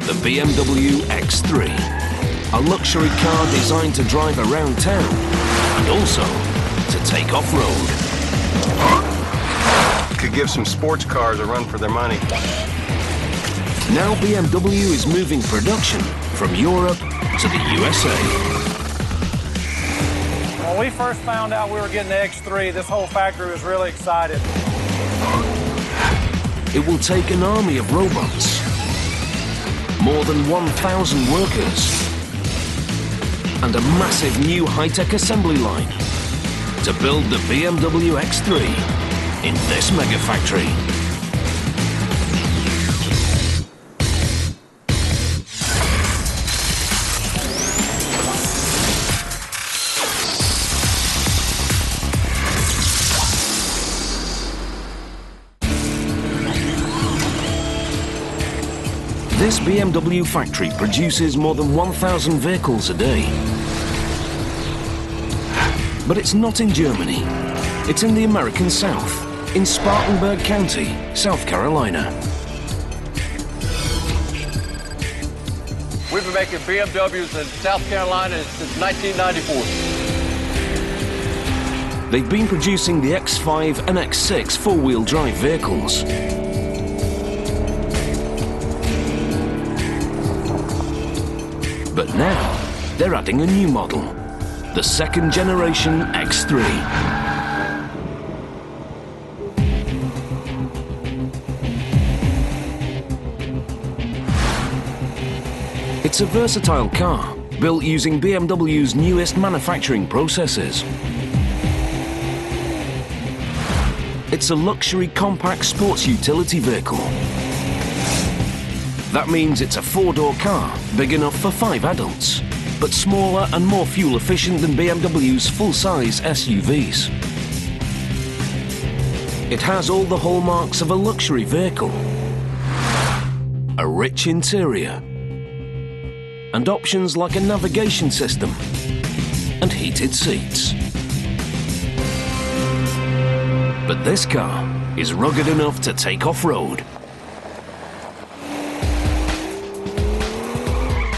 the BMW X3, a luxury car designed to drive around town and also to take off-road. Could give some sports cars a run for their money. Now BMW is moving production from Europe to the USA. When we first found out we were getting the X3, this whole factory was really excited. It will take an army of robots, more than 1,000 workers, and a massive new high-tech assembly line to build the BMW X3 in this megafactory. This BMW factory produces more than 1,000 vehicles a day. But it's not in Germany. It's in the American South, in Spartanburg County, South Carolina. We've been making BMWs in South Carolina since 1994. They've been producing the X5 and X6 four-wheel drive vehicles. But now, they're adding a new model, the second generation X3. It's a versatile car, built using BMW's newest manufacturing processes. It's a luxury compact sports utility vehicle. That means it's a four-door car, big enough for 5 adults, but smaller and more fuel-efficient than BMW's full-size SUVs. It has all the hallmarks of a luxury vehicle, a rich interior, and options like a navigation system and heated seats. But this car is rugged enough to take off-road.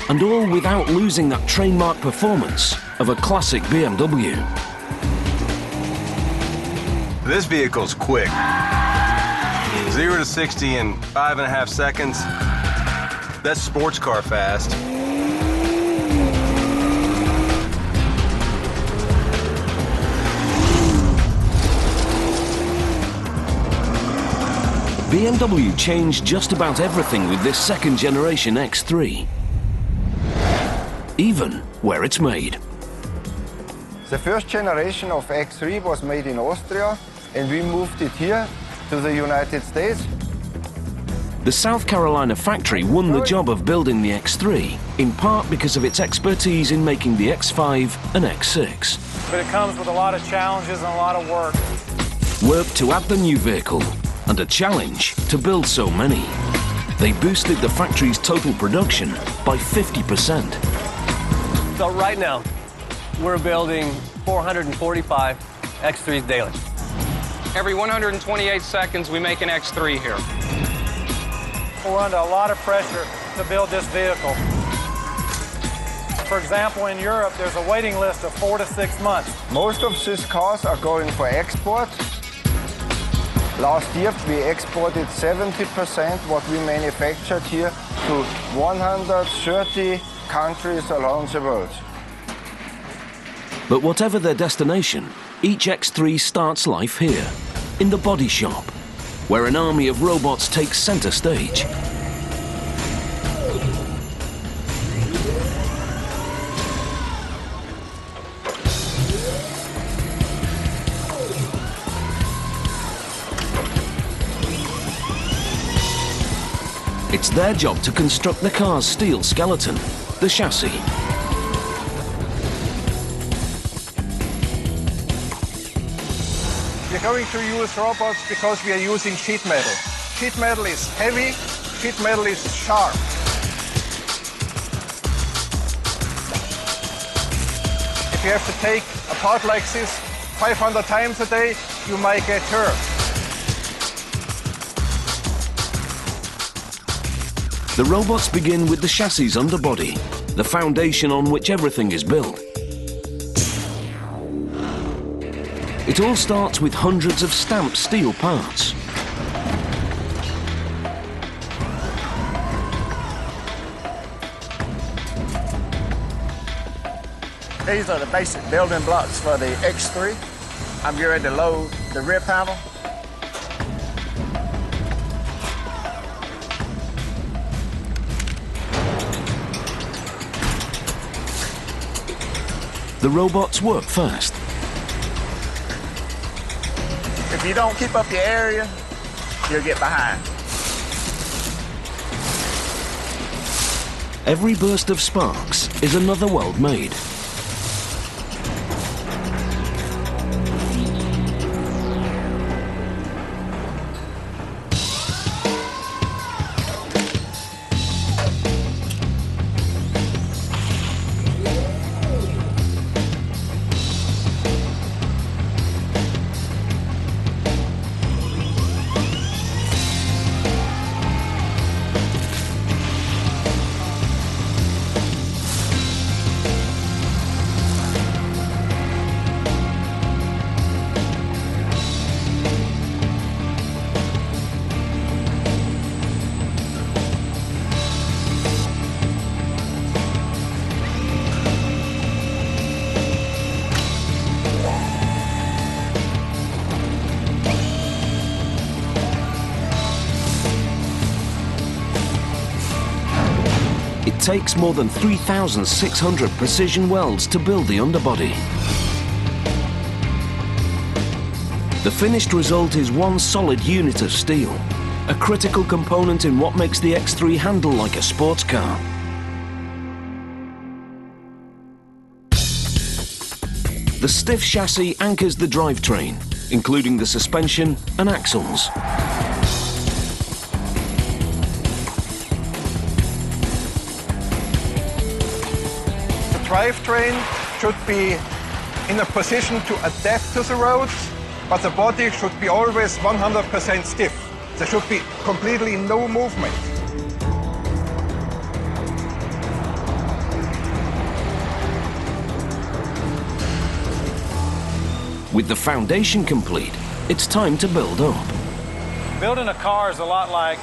And all without losing that trademark performance of a classic BMW. This vehicle's quick. 0 to 60 in 5.5 seconds. That's sports car fast. BMW changed just about everything with this second generation X3. Even where it's made. The first generation of X3 was made in Austria, and we moved it here to the United States. The South Carolina factory won the job of building the X3, in part because of its expertise in making the X5 and X6. But it comes with a lot of challenges and a lot of work. Work to add the new vehicle, and a challenge to build so many. They boosted the factory's total production by 50%. So right now, we're building 445 X3s daily. Every 128 seconds, we make an X3 here. We're under a lot of pressure to build this vehicle. For example, in Europe, there's a waiting list of 4 to 6 months. Most of these cars are going for export. Last year, we exported 70% what we manufactured here to 130 countries around the world. But whatever their destination, each X3 starts life here, in the body shop, where an army of robots takes center stage. It's their job to construct the car's steel skeleton, the chassis. We're going to use robots because we are using sheet metal. Sheet metal is heavy, sheet metal is sharp. If you have to take a part like this 500 times a day, you might get hurt. The robots begin with the chassis underbody, the foundation on which everything is built. It all starts with hundreds of stamped steel parts. These are the basic building blocks for the X3. I'm getting ready to load the rear panel. The robots work fast. If you don't keep up your area, you'll get behind. Every burst of sparks is another weld made. It takes more than 3,600 precision welds to build the underbody. The finished result is one solid unit of steel, a critical component in what makes the X3 handle like a sports car. The stiff chassis anchors the drivetrain, including the suspension and axles. The drivetrain should be in a position to adapt to the roads, but the body should be always 100% stiff. There should be completely no movement. With the foundation complete, it's time to build up. Building a car is a lot like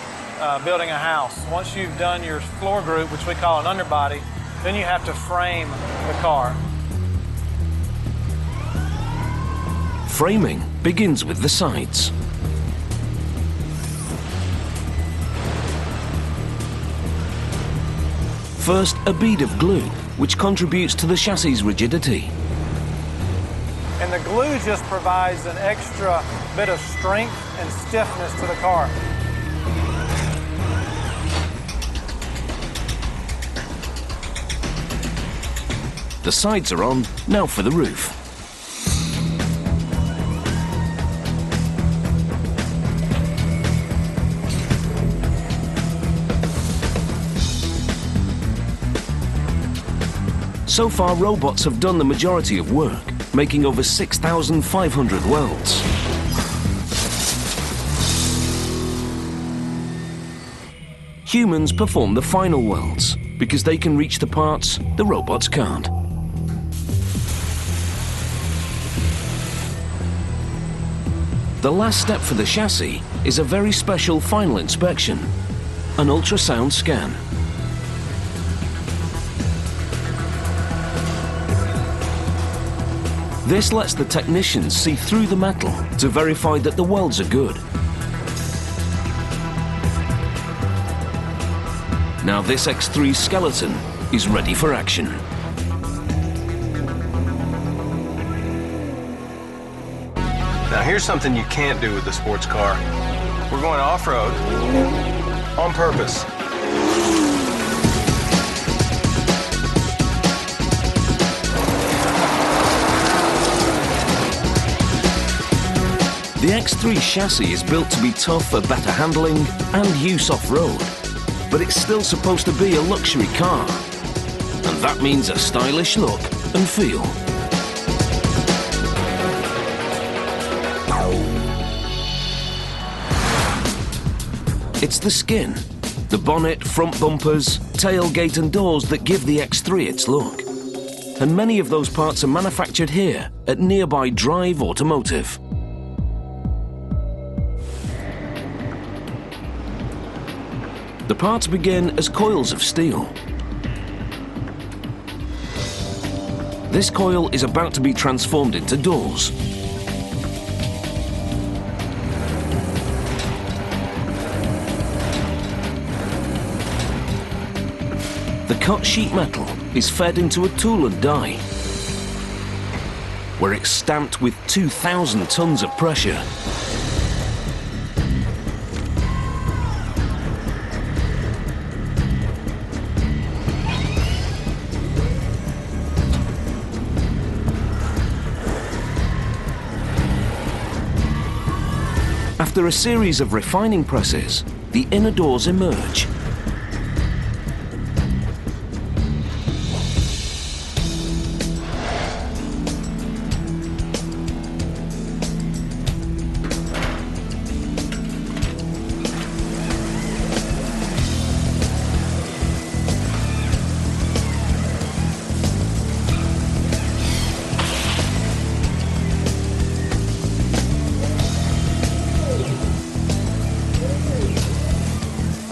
building a house. Once you've done your floor group, which we call an underbody, then you have to frame the car. Framing begins with the sides. First, a bead of glue, which contributes to the chassis' rigidity. And the glue just provides an extra bit of strength and stiffness to the car. The sides are on, now for the roof. So far, robots have done the majority of work, making over 6,500 welds. Humans perform the final welds, because they can reach the parts the robots can't. The last step for the chassis is a very special final inspection, an ultrasound scan. This lets the technicians see through the metal to verify that the welds are good. Now this X3 skeleton is ready for action. Now here's something you can't do with the sports car. We're going off-road on purpose. The X3 chassis is built to be tough for better handling and use off-road, but it's still supposed to be a luxury car, and that means a stylish look and feel. It's the skin, The bonnet, front bumpers, tailgate and doors that give the X3 its look. And many of those parts are manufactured here at nearby Drive Automotive. The parts begin as coils of steel. This coil is about to be transformed into doors. The cut sheet metal is fed into a tool and die, where it's stamped with 2,000 tons of pressure. After a series of refining presses, the inner doors emerge.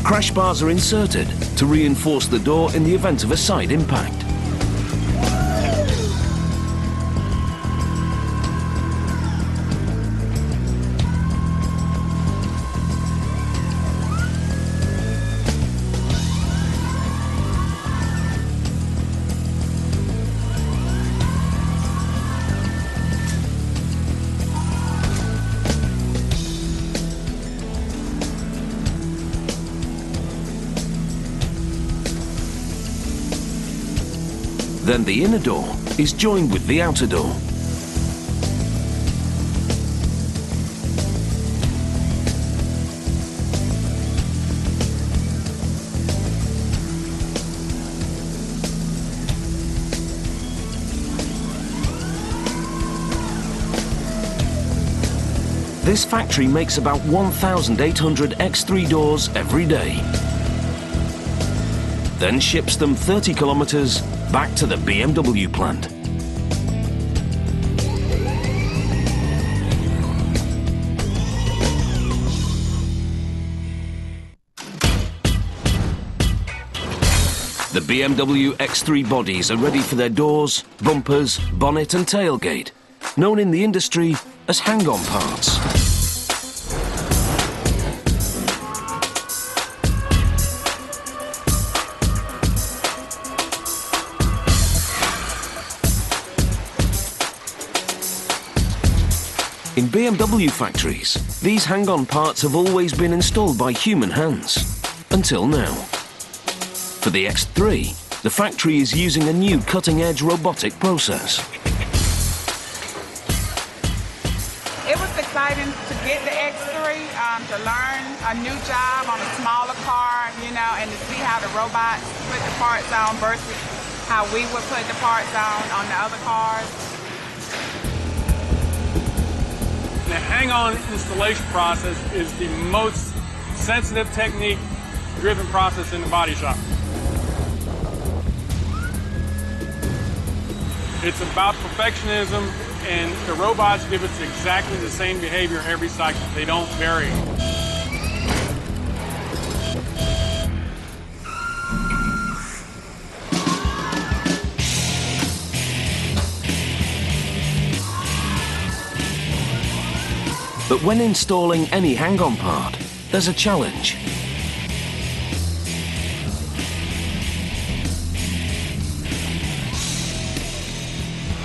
Crash bars are inserted to reinforce the door in the event of a side impact. Then the inner door is joined with the outer door. This factory makes about 1,800 X3 doors every day. Then ships them 30 kilometers back to the BMW plant. The BMW X3 bodies are ready for their doors, bumpers, bonnet and tailgate, known in the industry as hang-on parts. In BMW factories, these hang-on parts have always been installed by human hands, until now. For the X3, the factory is using a new cutting-edge robotic process. It was exciting to get the X3, to learn a new job on a smaller car, you know, and to see how the robots put the parts on versus how we would put the parts on the other cars. The hang-on installation process is the most sensitive technique-driven process in the body shop. It's about perfectionism, and the robots give us exactly the same behavior every cycle. They don't vary. But when installing any hang-on part, there's a challenge.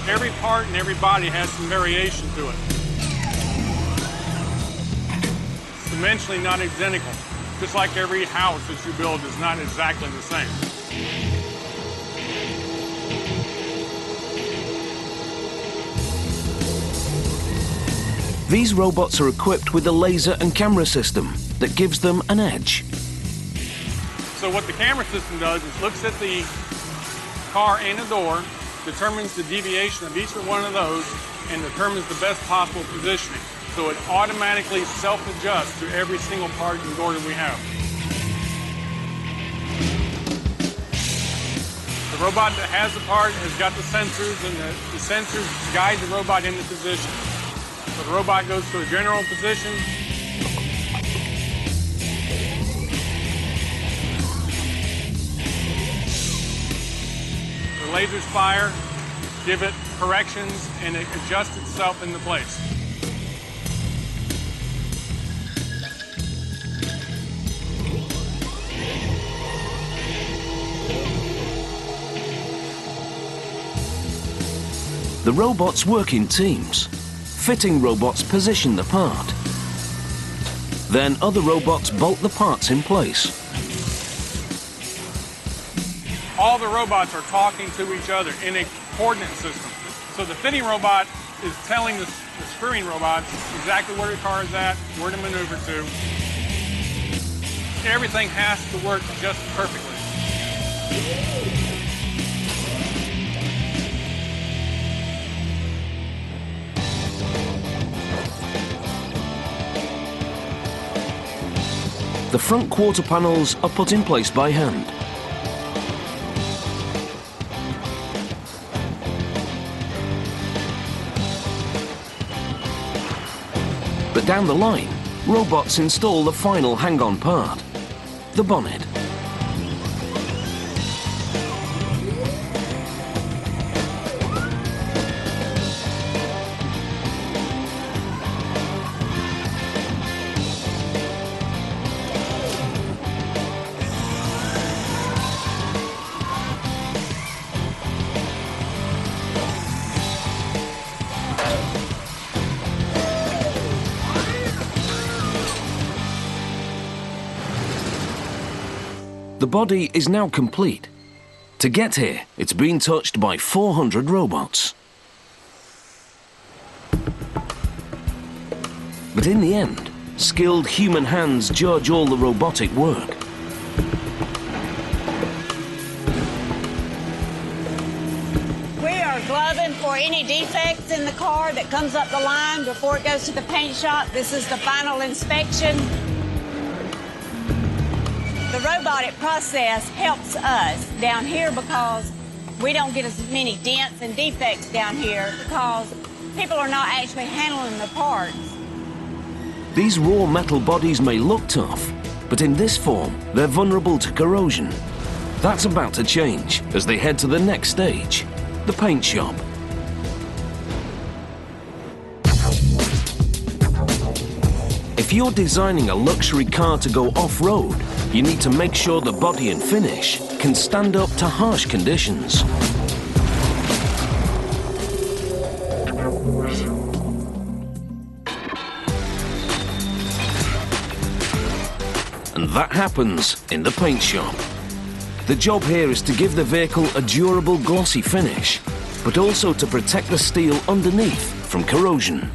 Every part and every body has some variation to it. It's dimensionally not identical, just like every house that you build is not exactly the same. These robots are equipped with a laser and camera system that gives them an edge. So what the camera system does is looks at the car and the door, determines the deviation of each one of those, and determines the best possible positioning. So it automatically self-adjusts to every single part and door that we have. The robot that has the part has got the sensors, and the sensors guide the robot into position. So the robot goes to a general position. The lasers fire, give it corrections, and it adjusts itself into place. The robots work in teams. Fitting robots position the part. Then other robots bolt the parts in place. All the robots are talking to each other in a coordinate system. So the fitting robot is telling the screwing robots exactly where the car is at, where to maneuver to. Everything has to work just perfectly. The front quarter panels are put in place by hand. But down the line, robots install the final hang-on part, the bonnet. The body is now complete. To get here, it's been touched by 400 robots. But in the end, skilled human hands judge all the robotic work. We are gloving for any defects in the car that comes up the line before it goes to the paint shop. This is the final inspection. The robotic process helps us down here because we don't get as many dents and defects down here because people are not actually handling the parts. These raw metal bodies may look tough, but in this form, they're vulnerable to corrosion. That's about to change as they head to the next stage, the paint shop. If you're designing a luxury car to go off-road, you need to make sure the body and finish can stand up to harsh conditions. And that happens in the paint shop. The job here is to give the vehicle a durable, glossy finish, but also to protect the steel underneath from corrosion.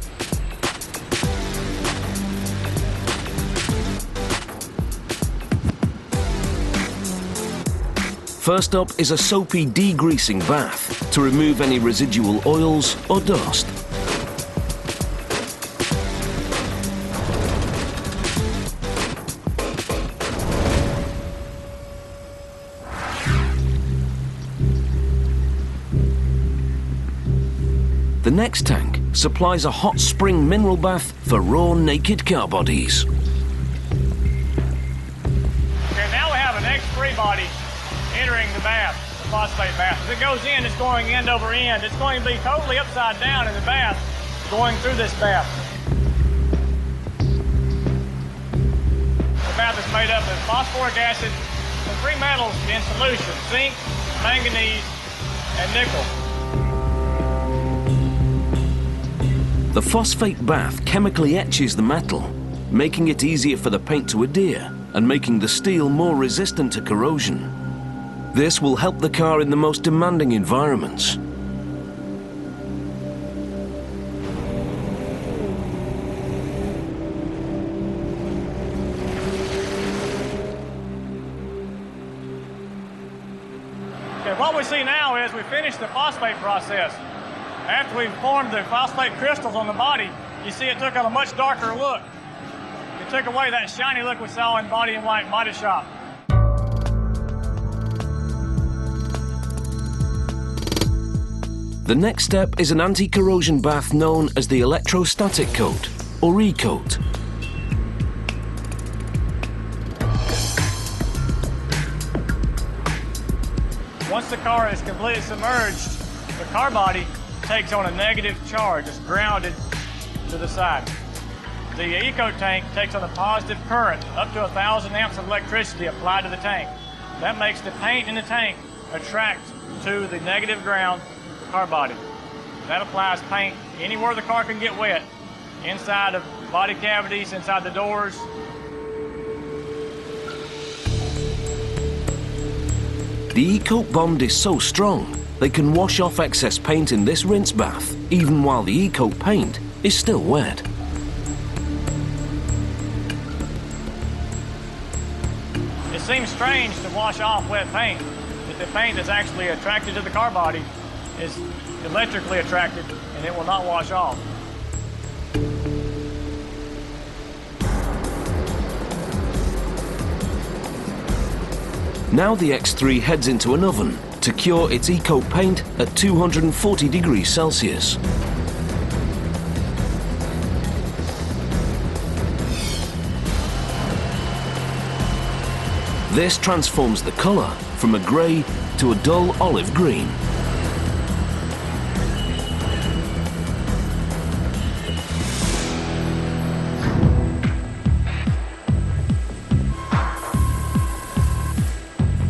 First up is a soapy degreasing bath to remove any residual oils or dust. The next tank supplies a hot spring mineral bath for raw, naked car bodies. Okay, now we have an X3 body entering the bath, the phosphate bath. As it goes in, it's going end over end. It's going to be totally upside down in the bath, going through this bath. The bath is made up of phosphoric acid and 3 metals in solution, zinc, manganese, and nickel. The phosphate bath chemically etches the metal, making it easier for the paint to adhere and making the steel more resistant to corrosion. This will help the car in the most demanding environments. Okay, what we see now is we finished the phosphate process. After we formed the phosphate crystals on the body, you see it took on a much darker look. It took away that shiny look we saw in Body and White Body Shop. The next step is an anti-corrosion bath known as the electrostatic coat, or E-coat. Once the car is completely submerged, the car body takes on a negative charge. It's grounded to the side. The E-coat tank takes on a positive current, up to 1,000 amps of electricity applied to the tank. That makes the paint in the tank attract to the negative ground car body. That applies paint anywhere the car can get wet, inside of body cavities, inside the doors. The E-coat bond is so strong, they can wash off excess paint in this rinse bath, even while the E-coat paint is still wet. It seems strange to wash off wet paint, but the paint that's actually attracted to the car body is electrically attracted, and it will not wash off. Now the X3 heads into an oven to cure its E-coat paint at 240 degrees Celsius. This transforms the colour from a grey to a dull olive green.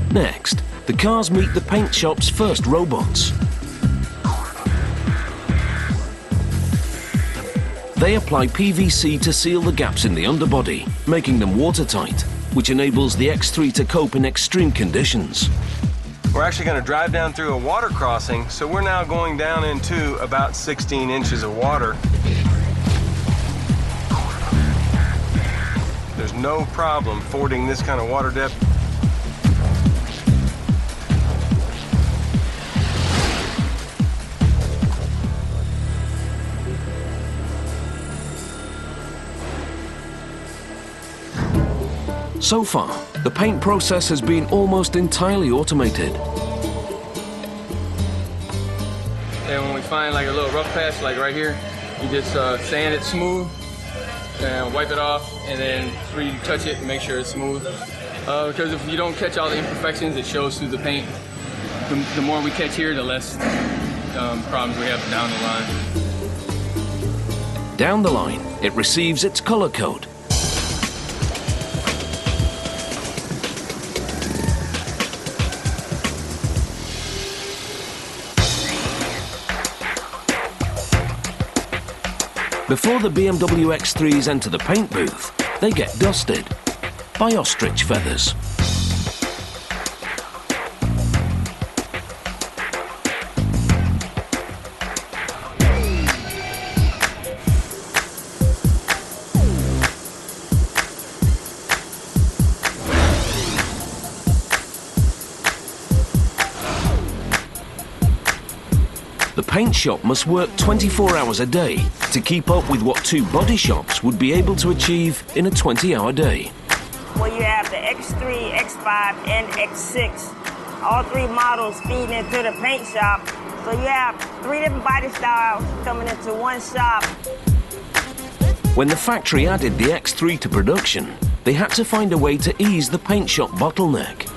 Next, the cars meet the paint shop's first robots. They apply PVC to seal the gaps in the underbody, making them watertight, which enables the X3 to cope in extreme conditions. We're actually going to drive down through a water crossing, so we're now going down into about 16 inches of water. There's no problem fording this kind of water depth. So far, the paint process has been almost entirely automated. And when we find like a little rough patch, like right here, you just sand it smooth and wipe it off, and then you touch it and make sure it's smooth. Because if you don't catch all the imperfections, it shows through the paint. The more we catch here, the less problems we have down the line. Down the line, it receives its color code. Before the BMW X3s enter the paint booth, they get dusted by ostrich feathers. The paint shop must work 24 hours a day to keep up with what two body shops would be able to achieve in a 20-hour day. Well, you have the X3, X5, and X6. All three models feeding into the paint shop. So you have 3 different body styles coming into one shop. When the factory added the X3 to production, they had to find a way to ease the paint shop bottleneck.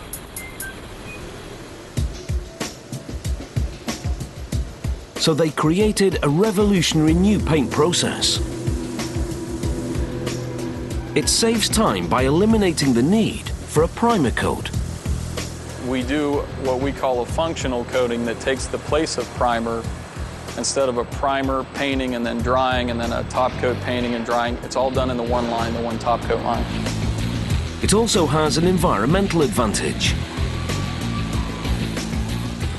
So they created a revolutionary new paint process. It saves time by eliminating the need for a primer coat. We do what we call a functional coating that takes the place of primer. Instead of a primer, painting, and then drying, and then a top coat painting and drying, it's all done in the one line, the one top coat line. It also has an environmental advantage.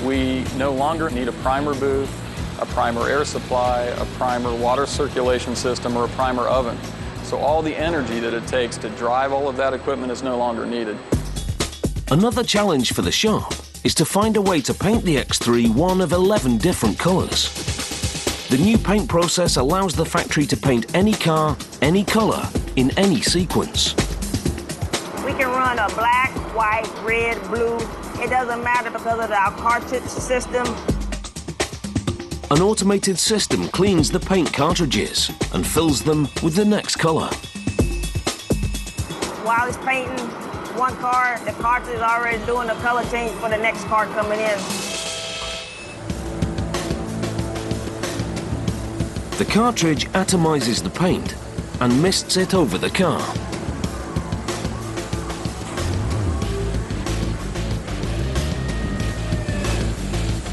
We no longer need a primer booth, a primer air supply, a primer water circulation system, or a primer oven. So all the energy that it takes to drive all of that equipment is no longer needed. Another challenge for the shop is to find a way to paint the X3 one of 11 different colors. The new paint process allows the factory to paint any car, any color, in any sequence. We can run a black, white, red, blue. It doesn't matter because of our cartridge system. An automated system cleans the paint cartridges and fills them with the next color. While it's painting one car, the cartridge is already doing the color change for the next car coming in. The cartridge atomizes the paint and mists it over the car.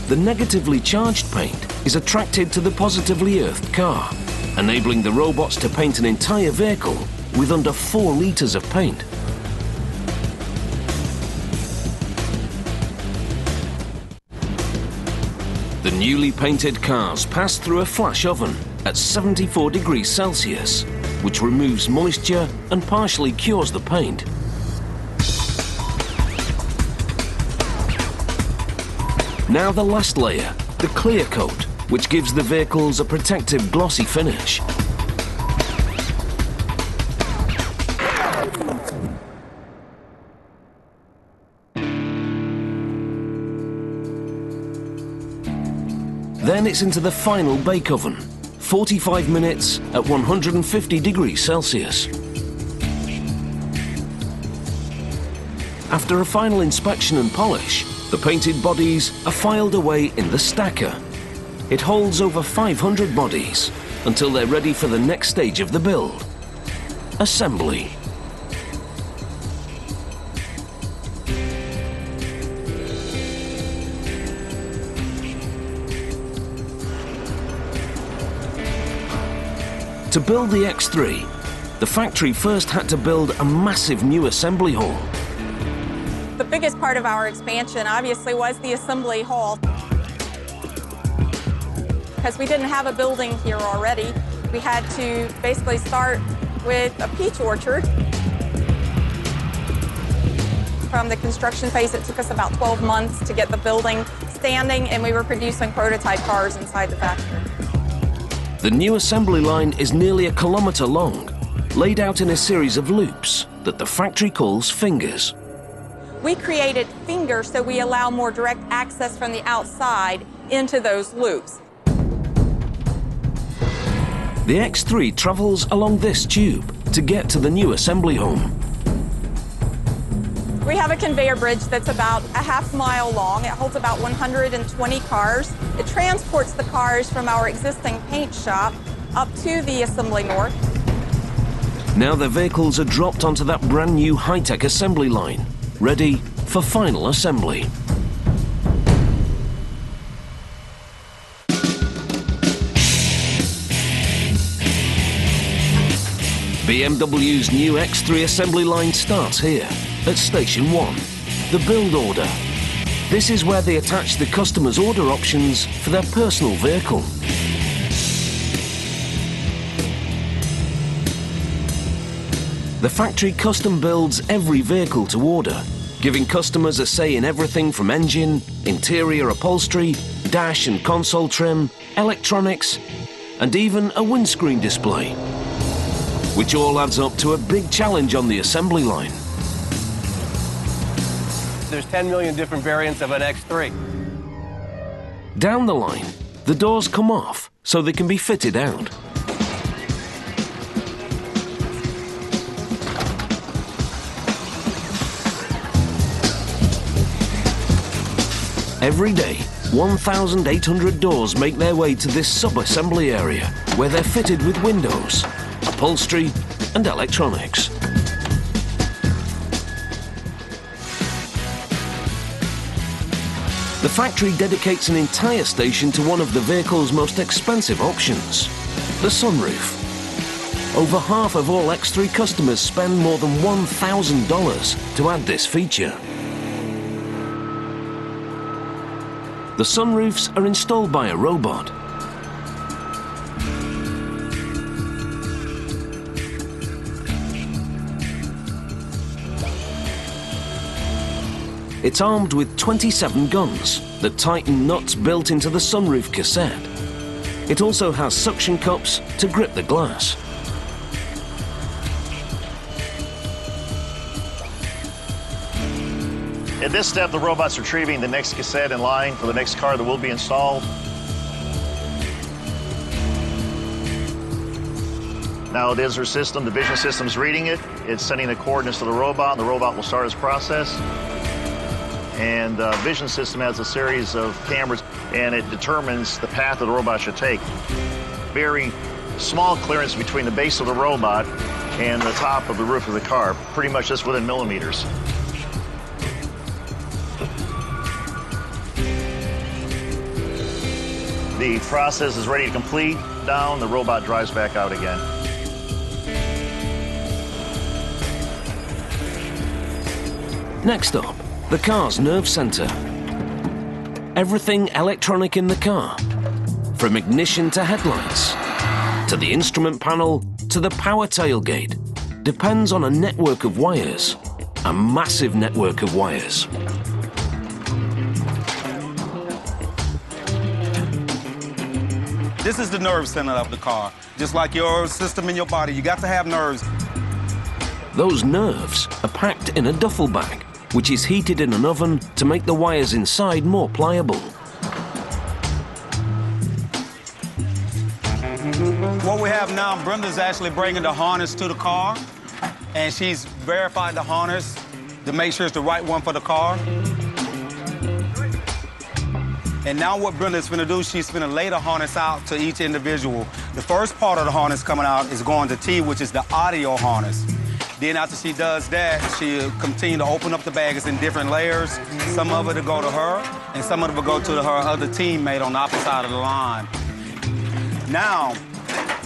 The negatively charged paint is attracted to the positively earthed car, enabling the robots to paint an entire vehicle with under 4 liters of paint. The newly painted cars pass through a flash oven at 74 degrees Celsius, which removes moisture and partially cures the paint. Now the last layer, the clear coat, which gives the vehicles a protective glossy finish. Then it's into the final bake oven, 45 minutes at 150 degrees Celsius. After a final inspection and polish, the painted bodies are filed away in the stacker. It holds over 500 bodies until they're ready for the next stage of the build: assembly. To build the X3, the factory first had to build a massive new assembly hall. The biggest part of our expansion obviously was the assembly hall. Because we didn't have a building here already, we had to basically start with a peach orchard. From the construction phase, it took us about 12 months to get the building standing, and we were producing prototype cars inside the factory. The new assembly line is nearly 1 kilometer long, laid out in a series of loops that the factory calls fingers. We created fingers so we allow more direct access from the outside into those loops. The X3 travels along this tube to get to the new assembly home. We have a conveyor bridge that's about a half-mile long. It holds about 120 cars. It transports the cars from our existing paint shop up to the assembly north. Now the vehicles are dropped onto that brand new high-tech assembly line, ready for final assembly. BMW's new X3 assembly line starts here, at Station 1, the build order. This is where they attach the customer's order options for their personal vehicle. The factory custom builds every vehicle to order, giving customers a say in everything from engine, interior upholstery, dash and console trim, electronics, and even a windscreen display, which all adds up to a big challenge on the assembly line. There's 10 million different variants of an X3. Down the line, the doors come off so they can be fitted out. Every day, 1,800 doors make their way to this sub-assembly area, where they're fitted with windows, upholstery, and electronics. The factory dedicates an entire station to one of the vehicle's most expensive options, the sunroof. Over half of all X3 customers spend more than $1,000 to add this feature. The sunroofs are installed by a robot. It's armed with 27 guns that tighten nuts built into the sunroof cassette. It also has suction cups to grip the glass. At this step, the robot's retrieving the next cassette in line for the next car that will be installed. Now it is her system, the vision system's reading it. It's sending the coordinates to the robot, and the robot will start its process. And the vision system has a series of cameras, and it determines the path that the robot should take. Very small clearance between the base of the robot and the top of the roof of the car, pretty much just within millimeters. The process is ready to complete. Down, the robot drives back out again. Next up, the car's nerve center. Everything electronic in the car, from ignition to headlights, to the instrument panel, to the power tailgate, depends on a network of wires, a massive network of wires. This is the nerve center of the car. Just like your system in your body, you got to have nerves. Those nerves are packed in a duffel bag, which is heated in an oven to make the wires inside more pliable. What we have now, Brenda's actually bringing the harness to the car, and she's verified the harness to make sure it's the right one for the car. And now what Brenda's gonna do, she's gonna lay the harness out to each individual. The first part of the harness coming out is going to T, which is the audio harness. Then after she does that, she'll continue to open up the bag. It's in different layers. Some of it will go to her, and some of it will go to her other teammate on the opposite side of the line. Now,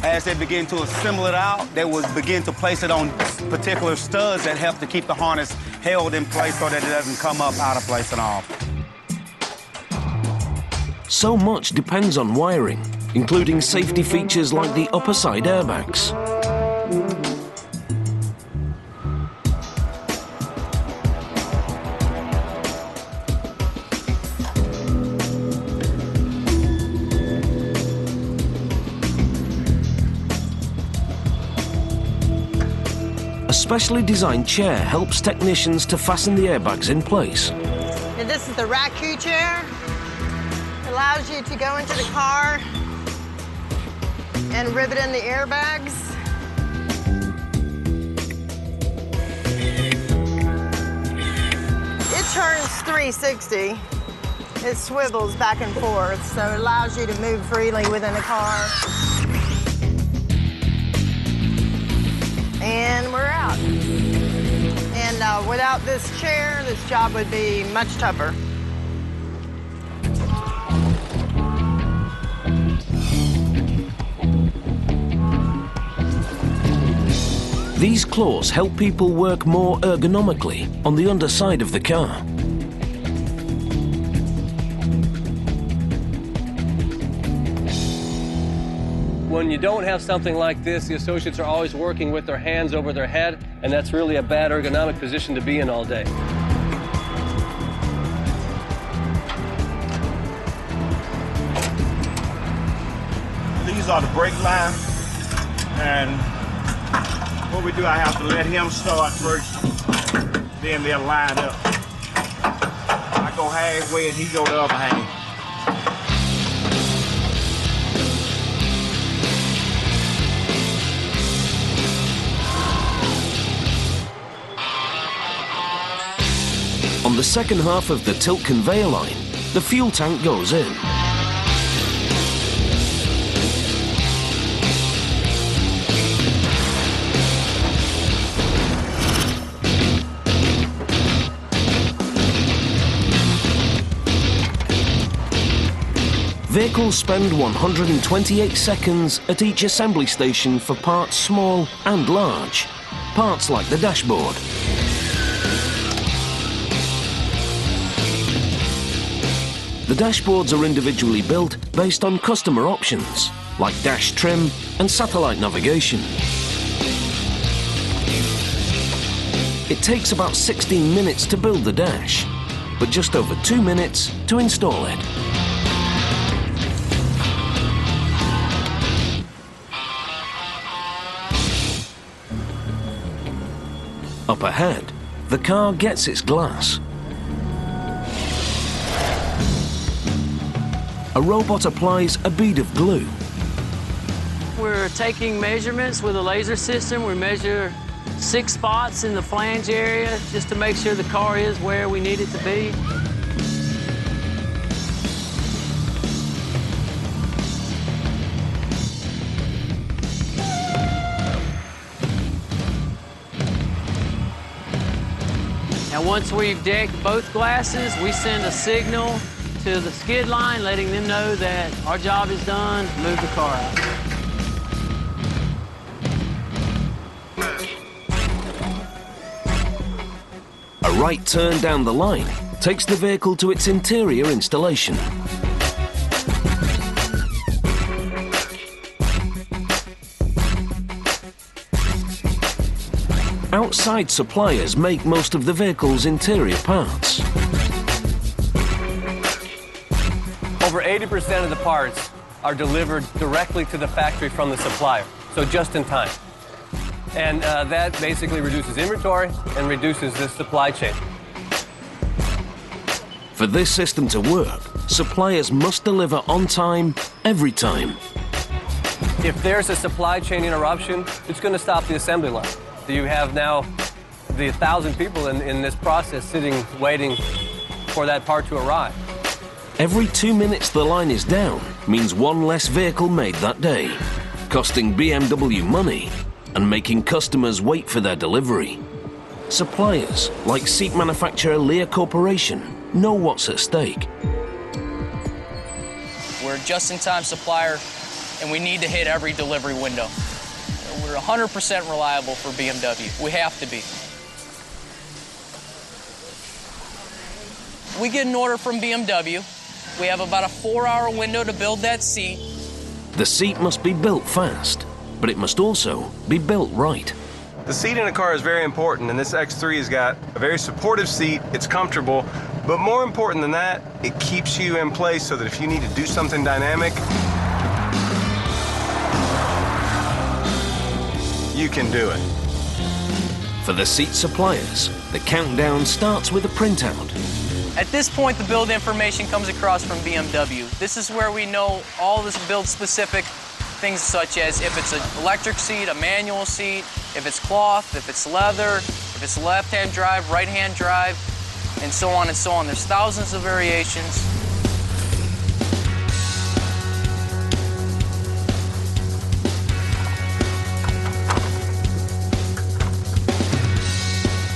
as they begin to assemble it out, they will begin to place it on particular studs that help to keep the harness held in place so that it doesn't come up out of place and off. So much depends on wiring, including safety features like the upper side airbags. A specially designed chair helps technicians to fasten the airbags in place. And this is the Raku chair. It allows you to go into the car and rivet in the airbags. It turns 360. It swivels back and forth, so it allows you to move freely within the car. And we're out. And without this chair, this job would be much tougher. These claws help people work more ergonomically on the underside of the car. When you don't have something like this, the associates are always working with their hands over their head, and that's really a bad ergonomic position to be in all day. These are the brake lines, and what we do, I have to let him start first, then they'll line up. I go halfway and he go the other half. On the second half of the tilt conveyor line, the fuel tank goes in. Vehicles spend 128 seconds at each assembly station for parts small and large. Parts like the dashboard. The dashboards are individually built based on customer options, like dash trim and satellite navigation. It takes about 16 minutes to build the dash, but just over 2 minutes to install it. Up ahead, the car gets its glass. A robot applies a bead of glue. we're taking measurements with a laser system. We measure 6 spots in the flange area just to make sure the car is where we need it to be. Now, once we've decked both glasses, we send a signal to the skid line, letting them know that our job is done, move the car out. A right turn down the line takes the vehicle to its interior installation. Outside suppliers make most of the vehicle's interior parts. Over 80% of the parts are delivered directly to the factory from the supplier, so just in time. And that basically reduces inventory and reduces the supply chain. For this system to work, suppliers must deliver on time, every time. If there's a supply chain interruption, it's going to stop the assembly line. You have now the 1,000 people in this process sitting, waiting for that part to arrive. Every 2 minutes the line is down means one less vehicle made that day, costing BMW money and making customers wait for their delivery. Suppliers, like seat manufacturer Lear Corporation, know what's at stake. We're a just-in-time supplier, and we need to hit every delivery window. We're 100% reliable for BMW. We have to be. We get an order from BMW. We have about a 4-hour window to build that seat. The seat must be built fast, but it must also be built right. The seat in a car is very important, and this X3 has got a very supportive seat. It's comfortable, but more important than that, it keeps you in place so that if you need to do something dynamic, you can do it. For the seat suppliers, the countdown starts with a printout. At this point, the build information comes across from BMW. This is where we know all this build-specific things, such as if it's an electric seat, a manual seat, if it's cloth, if it's leather, if it's left-hand drive, right-hand drive, and so on and so on. There's thousands of variations.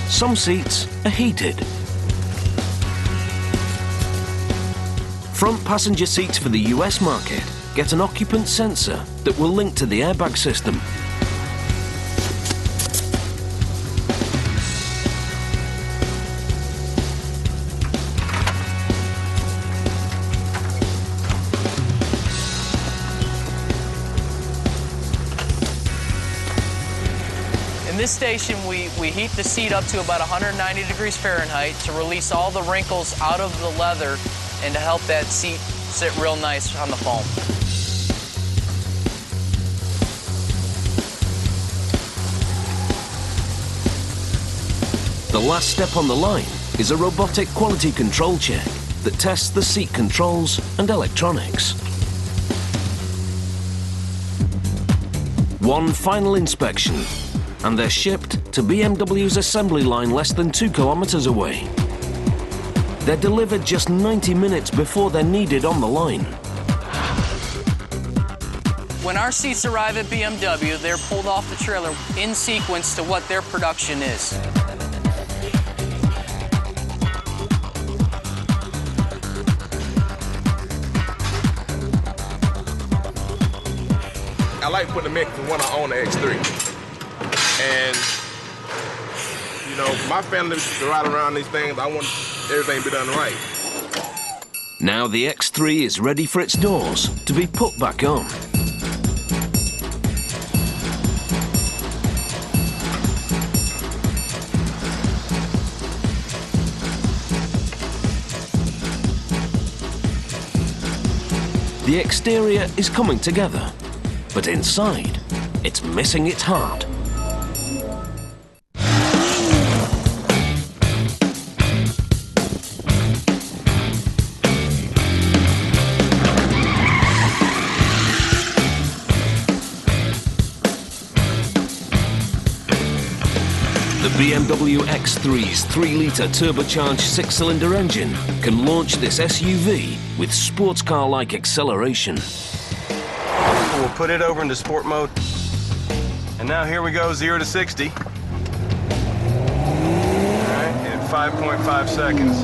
Some seats are heated. Front passenger seats for the US market get an occupant sensor that will link to the airbag system. In this station, we heat the seat up to about 190 degrees Fahrenheit to release all the wrinkles out of the leather and to help that seat sit real nice on the foam. The last step on the line is a robotic quality control check that tests the seat controls and electronics. One final inspection, and they're shipped to BMW's assembly line less than 2 kilometers away. They're delivered just 90 minutes before they're needed on the line. When our seats arrive at BMW, they're pulled off the trailer in sequence to what their production is. I like putting the mix when I own the X3. And, you know, my family to ride around these things, I want everything to be done right. Now the X3 is ready for its doors to be put back on. The exterior is coming together, but inside, it's missing its heart. BMW X3's 3-litre turbocharged 6-cylinder engine can launch this SUV with sports car-like acceleration. We'll put it over into sport mode. And now here we go, 0 to 60. All right, in 5.5 seconds.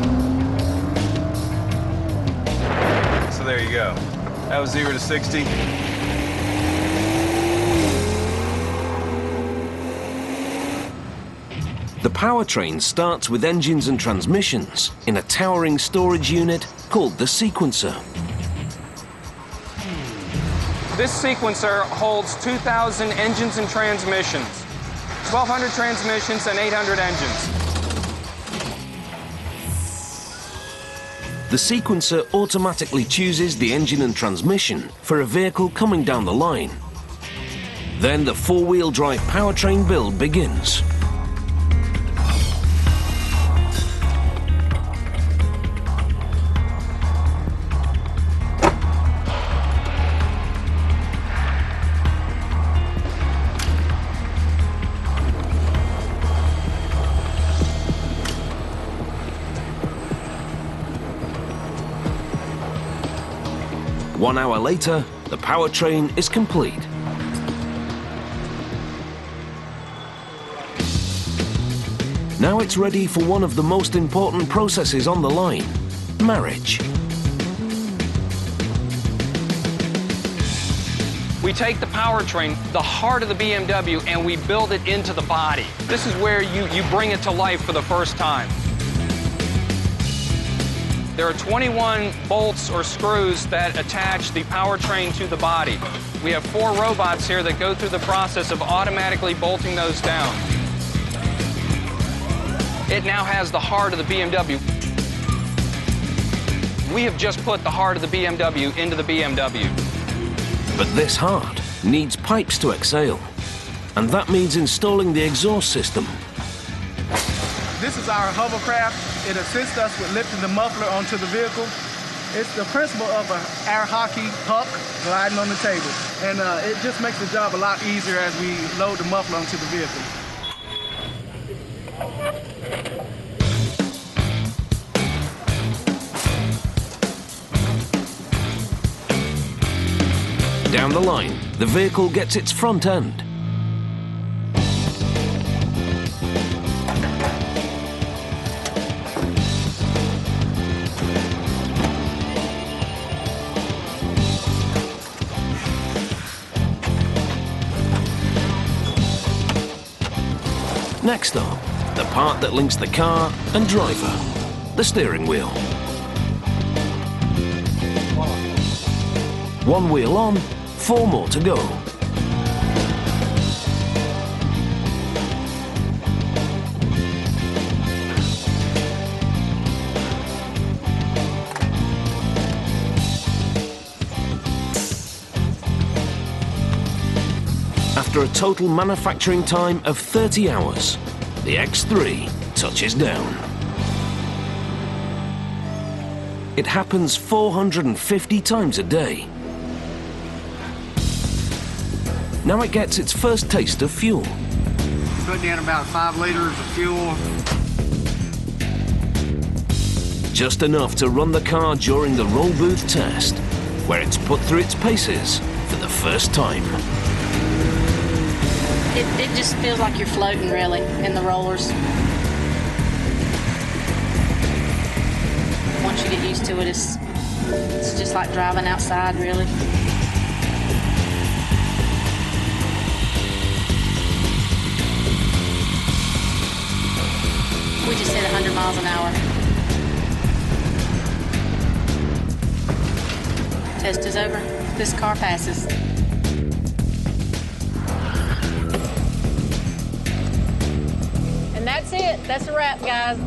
So there you go. That was 0 to 60. The powertrain starts with engines and transmissions in a towering storage unit called the sequencer. This sequencer holds 2,000 engines and transmissions, 1,200 transmissions and 800 engines. The sequencer automatically chooses the engine and transmission for a vehicle coming down the line. Then the 4-wheel drive powertrain build begins. One hour later, the powertrain is complete. Now it's ready for one of the most important processes on the line, marriage. We take the powertrain, the heart of the BMW, and we build it into the body. This is where you bring it to life for the first time. There are 21 bolts or screws that attach the powertrain to the body. We have 4 robots here that go through the process of automatically bolting those down. It now has the heart of the BMW. We have just put the heart of the BMW into the BMW. But this heart needs pipes to exhale, and that means installing the exhaust system. This is our hovercraft. It assists us with lifting the muffler onto the vehicle. It's the principle of an air hockey puck gliding on the table. And it just makes the job a lot easier as we load the muffler onto the vehicle. Down the line, the vehicle gets its front end. Next up, the part that links the car and driver, the steering wheel. One wheel on, 4 more to go. After a total manufacturing time of 30 hours, the X3 touches down. It happens 450 times a day. Now it gets its first taste of fuel. Putting in about 5 liters of fuel. Just enough to run the car during the roll booth test, where it's put through its paces for the first time. It just feels like you're floating, really, in the rollers. Once you get used to it, it's just like driving outside, really. We just hit 100 miles an hour. Test is over. This car passes. And that's it. That's a wrap, guys.